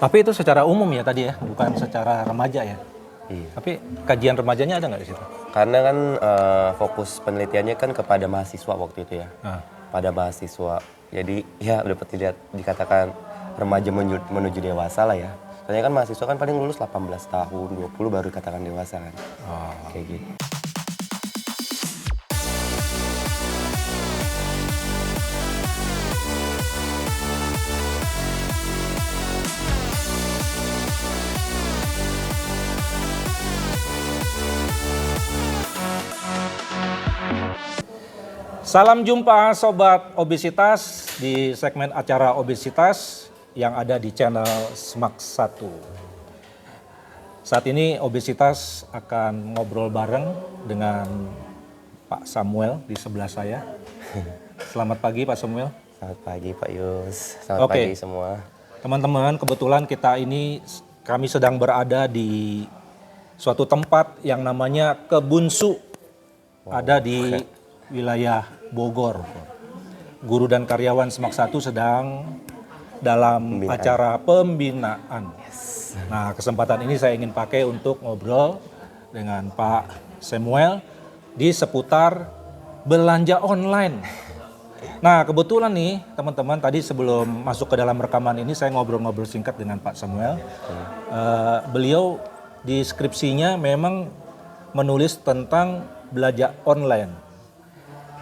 Tapi itu secara umum ya tadi ya, bukan secara remaja ya. Iya. Tapi kajian remajanya ada nggak di situ? Karena kan fokus penelitiannya kan kepada mahasiswa waktu itu ya. Nah, Pada mahasiswa. Jadi ya dapat dilihat dikatakan remaja menuju dewasa lah ya. Soalnya kan mahasiswa kan paling lulus 18 tahun, 20 baru dikatakan dewasa kan. Kayak gitu. salam jumpa Sobat Obesitas di segmen acara Obesitas yang ada di channel Smak 1. Saat ini Obesitas akan ngobrol bareng dengan Pak Samuel di sebelah saya. Selamat pagi Pak Samuel. Selamat pagi Pak Yus, selamat pagi semua. Teman-teman, kebetulan kami sedang berada di suatu tempat yang namanya Kebun Su. Ada di wilayah Bogor. Guru dan karyawan Smak 1 sedang dalam acara pembinaan. Nah, kesempatan ini saya ingin pakai untuk ngobrol dengan Pak Samuel di seputar belanja online. Nah, kebetulan nih teman-teman, tadi sebelum masuk ke dalam rekaman ini saya ngobrol-ngobrol singkat dengan Pak Samuel. Beliau di skripsinya memang menulis tentang belanja online.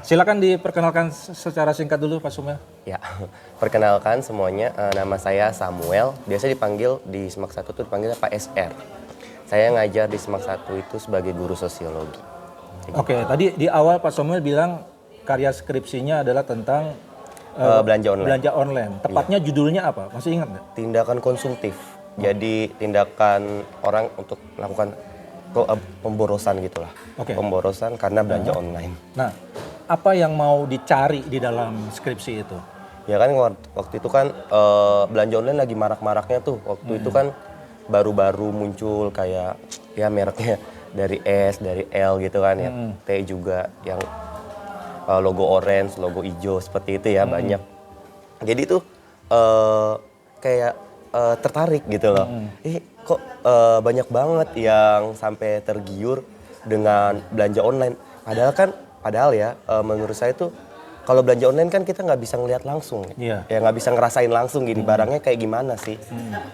Silakan diperkenalkan secara singkat dulu Pak Samuel. Ya, perkenalkan semuanya, nama saya Samuel. Biasa dipanggil di Smak 1 tuh dipanggilnya Pak SR. Saya ngajar di Smak 1 itu sebagai guru sosiologi. Oke, tadi di awal Pak Samuel bilang karya skripsinya adalah tentang belanja online. belanja online. Tepatnya judulnya apa? Masih ingat nggak? Tindakan konsumtif. Jadi tindakan orang untuk melakukan pemborosan gitulah. Oke. Pemborosan karena belanja online. Nah, apa yang mau dicari di dalam skripsi itu? Ya kan waktu itu kan belanja online lagi marak-maraknya tuh. Waktu itu kan baru-baru muncul kayak ya mereknya dari S, dari L gitu kan ya. T juga yang logo orange, logo hijau seperti itu ya banyak. Jadi tuh kayak tertarik gitu loh. Kok banyak banget yang sampai tergiur dengan belanja online. Padahal ya menurut saya tuh kalau belanja online kan kita nggak bisa ngelihat langsung. Iya. Ya nggak bisa ngerasain langsung gini barangnya kayak gimana sih.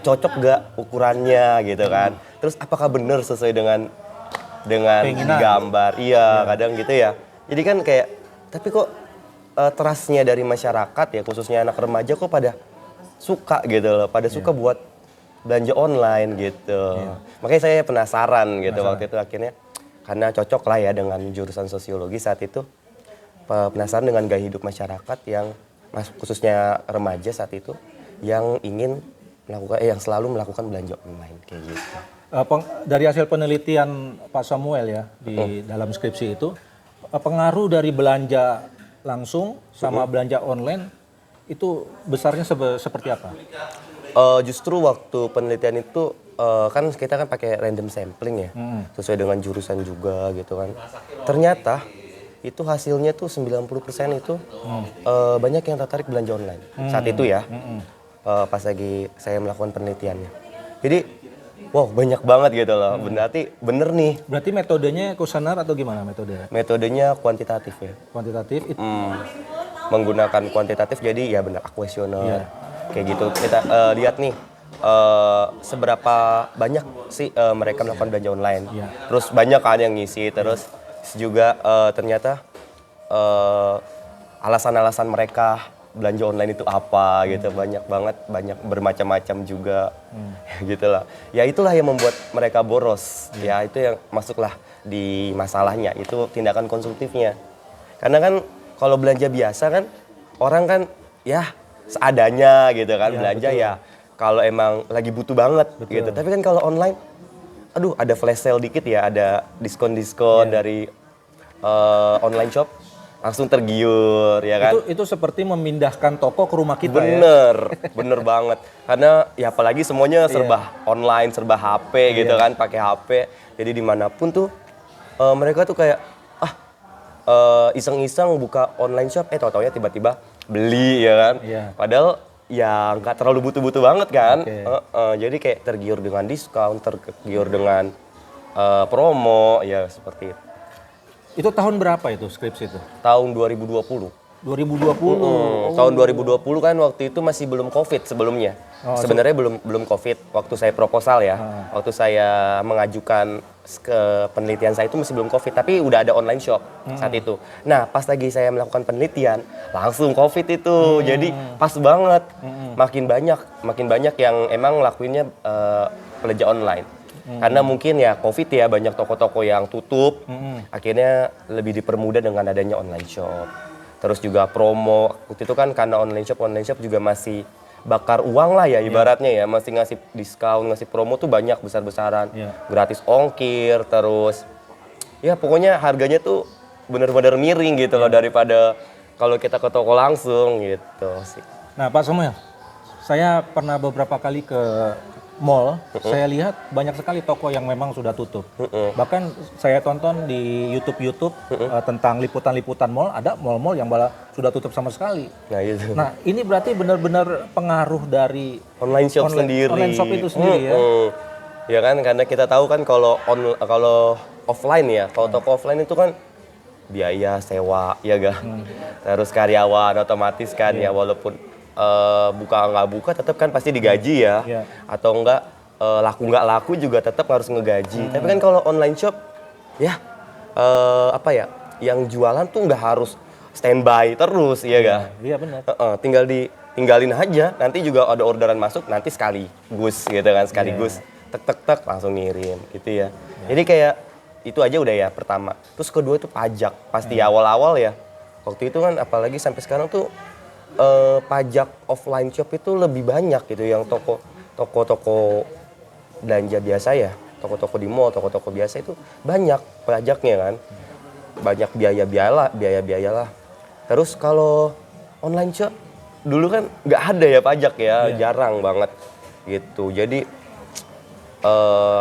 Cocok gak ukurannya gitu kan. Terus apakah benar sesuai dengan Keinginan. gambar. Iya kadang gitu ya. Jadi kan kayak tapi kok trustnya dari masyarakat ya khususnya anak remaja kok pada suka gitu loh. Pada suka buat belanja online gitu. Makanya saya penasaran gitu waktu itu akhirnya. Karena cocok lah ya dengan jurusan sosiologi saat itu. Penasaran dengan gaya hidup masyarakat yang khususnya remaja saat itu yang ingin melakukan yang selalu melakukan belanja online kayak gitu. Dari hasil penelitian Pak Samuel ya di dalam skripsi itu, pengaruh dari belanja langsung sama belanja online itu besarnya seperti apa? Justru waktu penelitian itu kan kita kan pakai random sampling ya, sesuai dengan jurusan juga gitu kan. Ternyata itu hasilnya tuh 90% itu banyak yang tertarik belanja online saat itu ya, pas lagi saya melakukan penelitiannya. Jadi, wow banyak banget gitu loh, berarti bener nih. Berarti metodenya kuesioner atau gimana metodenya? Metodenya kuantitatif ya. Kuantitatif? Menggunakan kuantitatif jadi ya benar kuesioner. Kayak gitu kita lihat nih seberapa banyak sih mereka melakukan belanja online. Terus banyak kan yang ngisi terus juga ternyata alasan-alasan mereka belanja online itu apa gitu banyak banget banyak bermacam-macam juga gitulah. Ya itulah yang membuat mereka boros. Ya itu yang masuklah di masalahnya itu tindakan konsumtifnya. Karena kan kalau belanja biasa kan orang kan ya seadanya gitu kan belanja betul. Ya kalau emang lagi butuh banget gitu. Tapi kan kalau online aduh ada flash sale dikit ya, ada diskon-diskon dari online shop langsung tergiur ya kan. Itu seperti memindahkan toko ke rumah kita Bener banget. Karena ya apalagi semuanya serba online, serba HP gitu kan, pakai HP. Jadi dimanapun tuh mereka tuh kayak iseng-iseng buka online shop, tau-taunya tiba-tiba beli ya kan. Padahal ya nggak terlalu butuh-butuh banget kan. Oke. Jadi kayak tergiur dengan diskon, tergiur dengan promo, ya seperti itu. Itu tahun berapa itu skripsi itu? Tahun 2020. 2020. Tahun 2020 kan waktu itu masih belum COVID sebelumnya. Sebenarnya belum COVID waktu saya proposal ya. Waktu saya mengajukan ke penelitian saya itu masih belum COVID, tapi udah ada online shop saat itu. Nah, pas lagi saya melakukan penelitian, langsung COVID itu. Jadi pas banget. Makin banyak yang emang ngelakuinnya belanja online. Karena mungkin ya COVID ya, banyak toko-toko yang tutup. Akhirnya lebih dipermudah dengan adanya online shop. Terus juga promo, waktu itu kan karena online shop juga masih bakar uang lah ya ibaratnya ya. Masih ngasih diskon, ngasih promo tuh banyak besar-besaran. Gratis ongkir, terus ya pokoknya harganya tuh bener-bener miring gitu loh daripada kalau kita ke toko langsung gitu sih. Nah Pak Samuel, saya pernah beberapa kali ke mall, saya lihat banyak sekali toko yang memang sudah tutup. Bahkan saya tonton di YouTube tentang liputan-liputan mall, ada mall-mall yang malah sudah tutup sama sekali. Nah itu. Nah ini berarti benar-benar pengaruh dari Online shop sendiri. Online shop itu sendiri ya. Ya kan, karena kita tahu kan kalau offline ya, kalau toko offline itu kan biaya sewa ya ga, terus karyawan otomatis kan ya walaupun buka nggak buka tetap kan pasti digaji ya, atau enggak laku nggak laku juga tetap harus ngegaji. Tapi kan kalau online shop ya apa ya, yang jualan tuh nggak harus standby terus ya ga. Iya benar. Tinggalin aja, nanti juga ada orderan masuk nanti sekaligus gitu kan, sekaligus tek langsung ngirim gitu ya. Jadi kayak itu aja udah ya pertama. Terus kedua itu pajak, pasti awal-awal ya. Waktu itu kan apalagi sampai sekarang tuh pajak offline shop itu lebih banyak gitu, yang toko-toko belanja biasa ya, toko-toko di mall, toko-toko biasa itu banyak pajaknya kan, banyak biaya lah. Terus kalau online shop dulu kan nggak ada ya pajak ya, jarang banget gitu. Jadi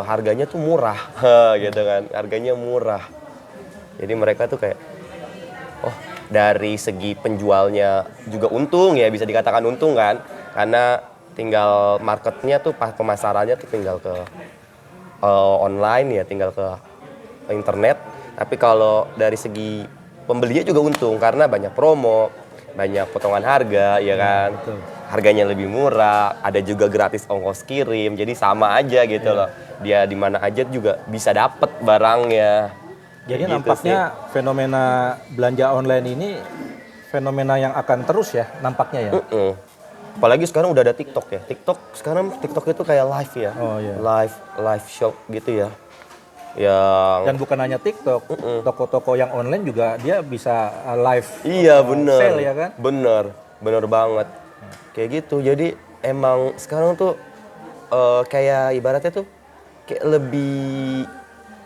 harganya tuh murah gitu kan, harganya murah. Jadi mereka tuh kayak dari segi penjualnya juga untung ya, bisa dikatakan untung kan, karena tinggal marketnya tuh pemasarannya tuh tinggal ke online ya, tinggal ke internet. Tapi kalau dari segi pembelinya juga untung karena banyak promo, banyak potongan harga ya kan, harganya lebih murah, ada juga gratis ongkos kirim, jadi sama aja gitu loh, dia di mana aja juga bisa dapet barangnya. Jadi gitu nampaknya fenomena belanja online ini fenomena yang akan terus ya nampaknya ya. Apalagi sekarang udah ada TikTok ya. TikTok itu kayak live ya. Live shop gitu ya. Dan bukan hanya TikTok, toko-toko yang online juga dia bisa live. Iya bener. Sale ya kan? Bener banget. Kayak gitu. Jadi emang sekarang tuh kayak ibaratnya tuh kayak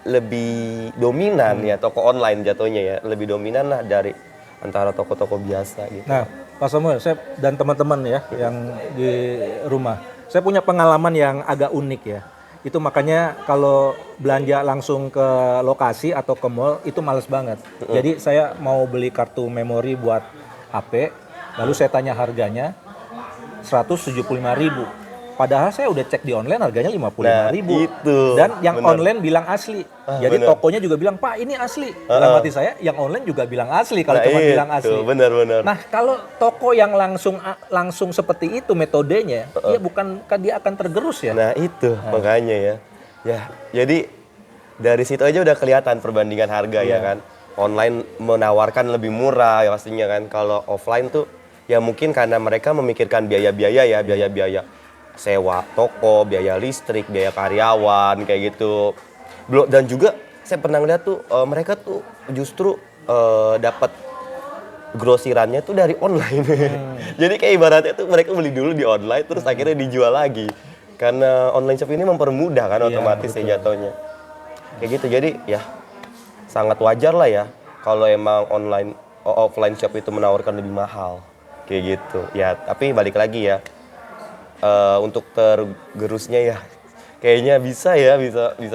lebih dominan ya toko online jatuhnya ya, lebih dominan lah dari antara toko-toko biasa gitu. Nah, Pak Samuel, saya dan teman-teman ya yang di rumah, saya punya pengalaman yang agak unik ya. Itu makanya kalau belanja langsung ke lokasi atau ke mall itu males banget. Jadi saya mau beli kartu memori buat HP, lalu saya tanya harganya 175.000. Padahal saya udah cek di online harganya 55.000. Itu. Dan yang Bener. online bilang asli. Jadi tokonya juga bilang, "Pak, ini asli." Dalam hati saya, yang online juga bilang asli kalau cuma bilang asli. Bener. Nah, kalau toko yang langsung seperti itu metodenya, ya bukankah dia akan tergerus ya? Nah, itu makanya ya. Ya, jadi dari situ aja udah kelihatan perbandingan harga ya kan. Online menawarkan lebih murah ya pastinya kan. Kalau offline tuh ya mungkin karena mereka memikirkan biaya sewa toko, biaya listrik, biaya karyawan kayak gitu. Dan juga saya pernah lihat tuh mereka tuh justru dapat grosirannya tuh dari online. Jadi kayak ibaratnya tuh mereka beli dulu di online terus akhirnya dijual lagi. Karena online shop ini mempermudah kan otomatis ya jatuhnya. Kayak gitu. Jadi ya sangat wajar lah ya kalau emang offline shop itu menawarkan lebih mahal. Kayak gitu. Ya, tapi balik lagi ya. Untuk tergerusnya ya kayaknya bisa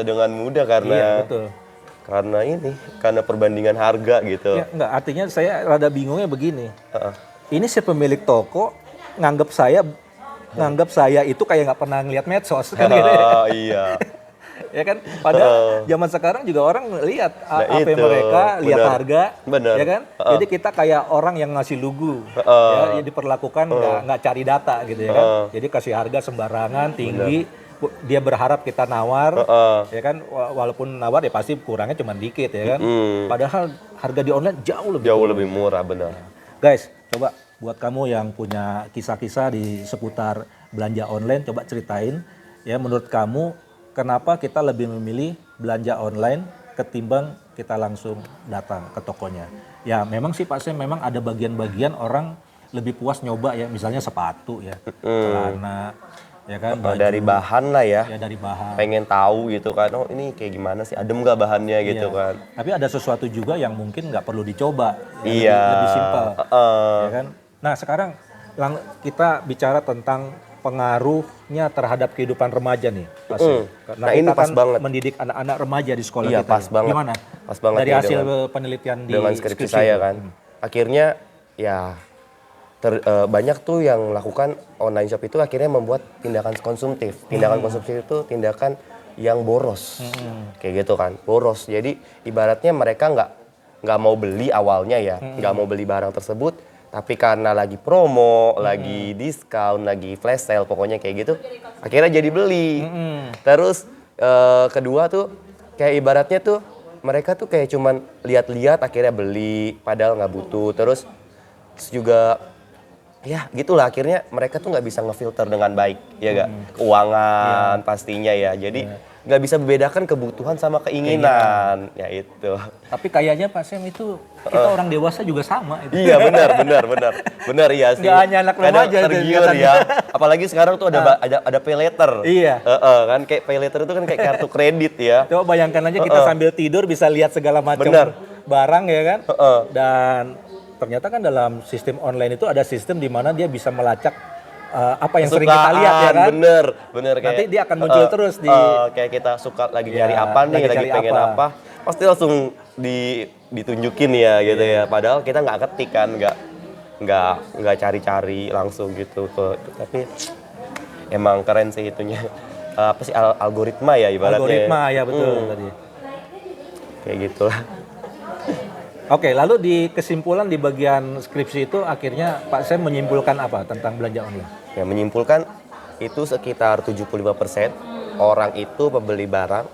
dengan mudah karena karena perbandingan harga gitu. Ya, enggak, artinya saya rada bingungnya begini. Ini si pemilik toko nganggap saya itu kayak nggak pernah ngeliat medsos kan gitu ya. Iya. Ya kan, padahal zaman sekarang juga orang lihat Nah, apa itu, mereka, lihat bener. harga, Bener. ya kan. Jadi kita kayak orang yang ngasih lugu, ya diperlakukan nggak cari data gitu ya kan. Jadi kasih harga sembarangan tinggi, dia berharap kita nawar, ya kan. Walaupun nawar ya pasti kurangnya cuma dikit ya kan. Padahal harga di online jauh Lebih murah, benar. Guys, coba buat kamu yang punya kisah-kisah di seputar belanja online, coba ceritain ya menurut kamu kenapa kita lebih memilih belanja online ketimbang kita langsung datang ke tokonya. Ya memang sih Pak Sam, memang ada bagian-bagian orang lebih puas nyoba ya, misalnya sepatu ya, celana, ya kan, baju. Dari bahan lah ya. Ya dari bahan. Pengen tahu gitu kan, oh ini kayak gimana sih, adem gak bahannya gitu kan. Tapi ada sesuatu juga yang mungkin nggak perlu dicoba, ya, Iya. lebih simpel, ya kan. Nah sekarang kita bicara tentang pengaruhnya terhadap kehidupan remaja nih, Pak Sam. Karena Nah, kita ini pas kan banget. mendidik anak-anak remaja di sekolah Iya, kita. pas ya. banget. Gimana? Pas banget Dari nih hasil penelitian di dengan skripsi saya kan. Akhirnya ya banyak tuh yang melakukan online shop itu akhirnya membuat tindakan konsumtif. Tindakan konsumtif itu tindakan yang boros. Kayak gitu kan, boros. Jadi ibaratnya mereka nggak mau beli awalnya ya, nggak mau beli barang tersebut, tapi karena lagi promo, lagi diskon, lagi flash sale, pokoknya kayak gitu, akhirnya jadi beli. Terus kedua tuh kayak ibaratnya tuh mereka tuh kayak cuman lihat-lihat akhirnya beli, padahal nggak butuh. Terus juga ya gitulah, akhirnya mereka tuh nggak bisa ngefilter dengan baik, ya nggak? Keuangan pastinya ya, jadi nggak bisa membedakan kebutuhan sama keinginan, ya itu. Tapi kayaknya Pak Sam itu kita orang dewasa juga sama itu. Iya benar iya sih. Nggak hanya anak Kadang remaja tergiur itu, ya. Apalagi sekarang tuh ada pay later. Iya. Kan kayak pay later itu kan kayak kartu kredit ya. Coba bayangkan aja kita sambil tidur bisa lihat segala macam Bener. barang ya kan. Dan ternyata kan dalam sistem online itu ada sistem di mana dia bisa melacak apa yang sering kita lihat ya kan. Bener kayak. Nanti dia akan muncul terus di kayak kita suka lagi Ya, nyari apa nih, lagi lagi cari pengen apa. Pasti langsung ditunjukin ya gitu ya. Padahal kita nggak ketik kan, nggak cari-cari langsung gitu. Tapi emang keren sih itunya. Apa sih algoritma ya ibaratnya. algoritma ya betul tadi. Kayak gitulah. Oke, lalu di kesimpulan di bagian skripsi itu akhirnya Pak Sam menyimpulkan apa tentang belanja online? Ya menyimpulkan itu sekitar 75% orang itu membeli barang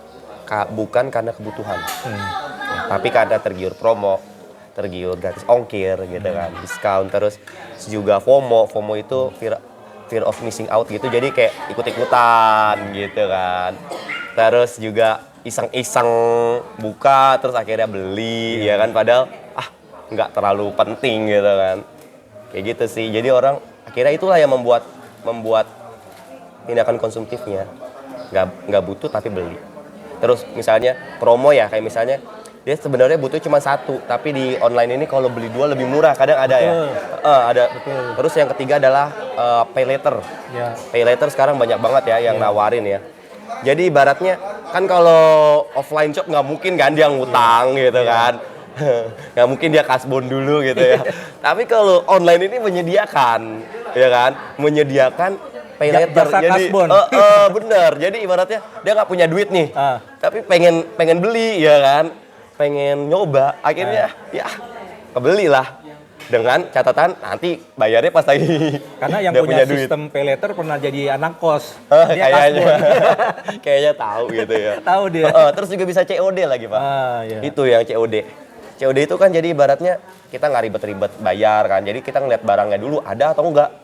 bukan karena kebutuhan. Ya, tapi karena tergiur promo, tergiur gratis ongkir gitu kan, diskon, terus juga FOMO. FOMO itu fear of missing out gitu, jadi kayak ikut-ikutan gitu kan. Terus juga iseng-iseng buka terus akhirnya beli ya kan, padahal nggak terlalu penting gitu kan. Kayak gitu sih. Jadi orang akhirnya itulah yang membuat tindakan konsumtifnya. Nggak butuh tapi beli. Terus misalnya promo ya, kayak misalnya dia sebenarnya butuh cuma satu, tapi di online ini kalau beli dua lebih murah, kadang ada ya. Ada. Terus yang ketiga adalah pay later. Ya. Pay later sekarang banyak banget ya yang nawarin ya. Jadi ibaratnya kan kalau offline shop nggak mungkin kan dia ngutang gitu kan. Nggak mungkin dia kasbon dulu gitu ya. Tapi kalau online ini menyediakan, ya kan? Menyediakan pay later. Jasa Jadi kasbon. bener. Jadi ibaratnya dia nggak punya duit nih. Tapi pengen beli ya kan. Pengen nyoba. Akhirnya ya kebelilah. Dengan catatan nanti bayarnya pas lagi Karena yang dia punya duit. sistem pay later pernah jadi anak kos. Dia Kayaknya kasbon. kayaknya tahu gitu ya. Tahu dia. Terus juga bisa COD lagi Pak. Iya. Itu yang COD. COD itu kan jadi ibaratnya kita nggak ribet-ribet bayar kan. Jadi kita ngeliat barangnya dulu ada atau enggak,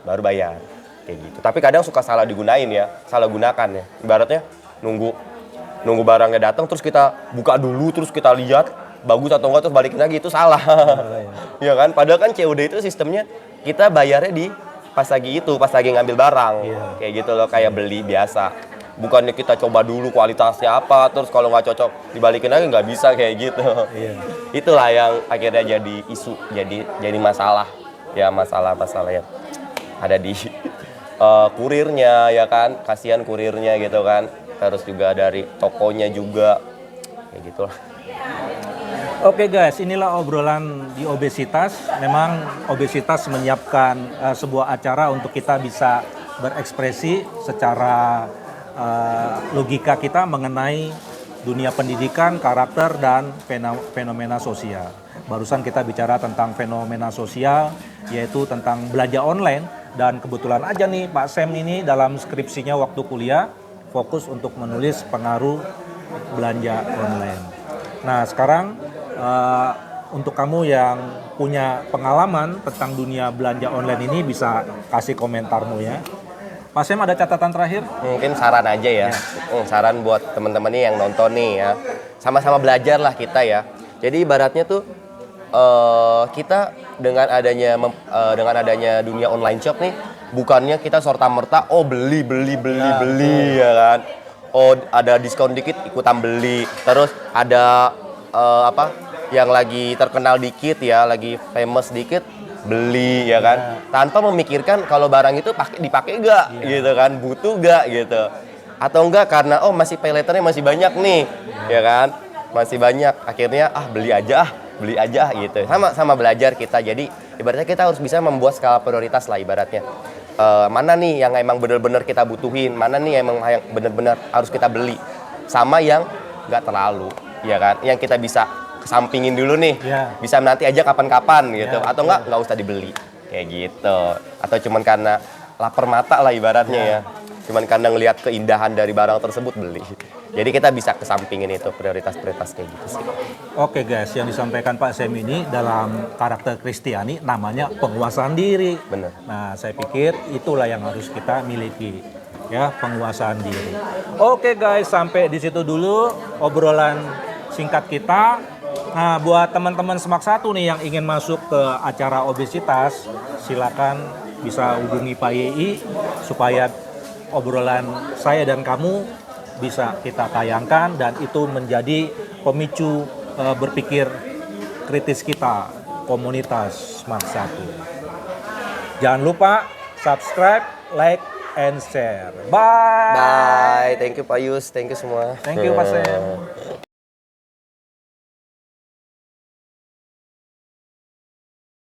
baru bayar. Kayak gitu. Tapi kadang suka salah digunain ya, salah gunakan ya. Ibaratnya nunggu barangnya datang terus kita buka dulu terus kita lihat bagus atau enggak terus balikin lagi, itu salah. Ya kan? Padahal kan COD itu sistemnya kita bayarnya pas lagi ngambil barang. Kayak gitu loh, kayak beli biasa. Bukannya kita coba dulu kualitasnya apa, terus kalau nggak cocok dibalikin lagi, nggak bisa kayak gitu. Itulah yang akhirnya jadi isu, jadi masalah. Ya masalah yang ada di kurirnya ya kan, kasihan kurirnya gitu kan. Terus juga dari tokonya juga, kayak gitulah. Oke guys, inilah obrolan di obesitas. Memang obesitas menyiapkan sebuah acara untuk kita bisa berekspresi secara logika kita mengenai dunia pendidikan, karakter, dan fenomena sosial. Barusan kita bicara tentang fenomena sosial, yaitu tentang belanja online. Dan kebetulan aja nih Pak Sam ini dalam skripsinya waktu kuliah fokus untuk menulis pengaruh belanja online. Nah sekarang untuk kamu yang punya pengalaman tentang dunia belanja online ini bisa kasih komentarmu ya. Pak Sam ada catatan terakhir? Mungkin saran aja ya. Saran buat teman-teman nih yang nonton nih ya. Sama-sama belajar lah kita ya. Jadi ibaratnya tuh kita dengan adanya dunia online shop nih, bukannya kita serta-merta beli ya kan. Ada diskon dikit ikutan beli. Terus ada yang lagi terkenal dikit ya, lagi famous dikit beli ya kan, tanpa memikirkan kalau barang itu dipakai gak gitu kan, butuh gak gitu, atau enggak karena masih pay letternya masih banyak nih ya kan, masih banyak, akhirnya beli aja gitu. Sama belajar kita, jadi ibaratnya kita harus bisa membuat skala prioritas lah ibaratnya. Mana nih yang emang benar-benar kita butuhin, mana nih yang benar-benar harus kita beli, sama yang nggak terlalu ya kan, yang kita bisa kesampingin dulu nih, bisa nanti aja kapan-kapan gitu, atau nggak usah dibeli kayak gitu, atau cuman karena lapar mata lah ibaratnya ya, cuman karena ngelihat keindahan dari barang tersebut beli. Jadi kita bisa kesampingin itu prioritas-prioritas kayak gitu sih. Oke guys, yang disampaikan Pak Sam ini dalam karakter Kristiani namanya penguasaan diri. Bener. Nah, saya pikir itulah yang harus kita miliki, ya, penguasaan diri. Oke guys, sampai di situ dulu obrolan singkat kita. Nah, buat teman-teman Semak 1 nih yang ingin masuk ke acara obesitas, silakan bisa hubungi Pak Yei supaya obrolan saya dan kamu bisa kita tayangkan dan itu menjadi pemicu berpikir kritis kita, komunitas Semak 1. Jangan lupa subscribe, like, and share. Bye. Bye, thank you Pak Yus, thank you semua. Thank you Pak Sam.